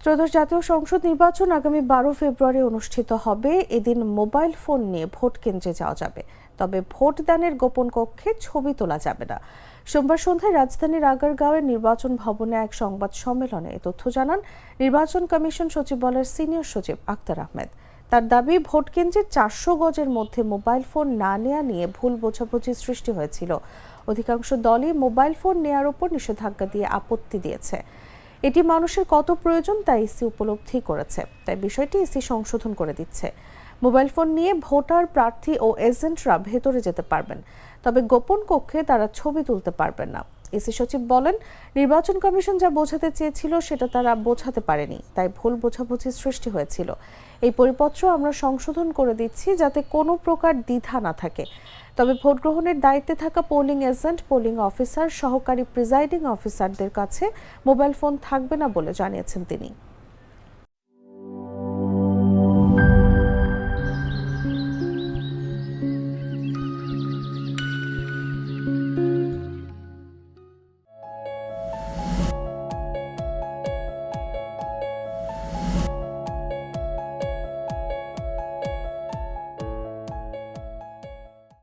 ত্রয়োদশ জাতীয় সংসদ নির্বাচন আগামী 12 ফেব্রুয়ারি অনুষ্ঠিত হবে। এদিন মোবাইল ফোন নিয়ে ভোট কেন্দ্রে যাওয়া যাবে, তবে ভোট দানের গোপন কক্ষে ছবি তোলা যাবে না। সোমবার সন্ধ্যায় রাজধানীর আগারগাঁওয়ের নির্বাচন ভবনে এক সংবাদ সম্মেলনে এ তথ্য জানান নির্বাচন কমিশন সচিবালয়ের সিনিয়র সচিব আক্তার আহমেদ। তার দাবি, ভোট কেন্দ্রের 400 গজের মধ্যে মোবাইল ফোন না নেওয়া নিয়ে ভুল বোঝাবুঝির সৃষ্টি হয়েছিল। অধিকাংশ দলই মোবাইল ফোন নেওয়ার উপর নিষেধাজ্ঞা দিয়ে আপত্তি দিয়েছে। এটি মানুষের কত প্রয়োজন তা ইসি উপলব্ধি করেছে, তাই বিষয়টি ইসি সংশোধন করে দিচ্ছে। মোবাইল ফোন নিয়ে ভোটার, প্রার্থী ও এজেন্টরা ভেতরে যেতে পারবেন, তবে গোপন কক্ষে তারা ছবি তুলতে পারবেন না। ইসি সচিব বলেন, নির্বাচন কমিশন যা বোঝাতে চেয়েছিল সেটা তারা বোঝাতে পারেনি, তাই ভুল বোঝাবুঝির সৃষ্টি হয়েছিল। এই পরিপত্র আমরা সংশোধন করে দিচ্ছি যাতে কোনো প্রকার দ্বিধা না থাকে। তবে ভোট গ্রহণের দায়িত্বে থাকা পোলিং এজেন্ট, পোলিং অফিসার, সহকারী প্রিজাইডিং অফিসারদের কাছে মোবাইল ফোন থাকবে না বলে জানিয়েছেন তিনি।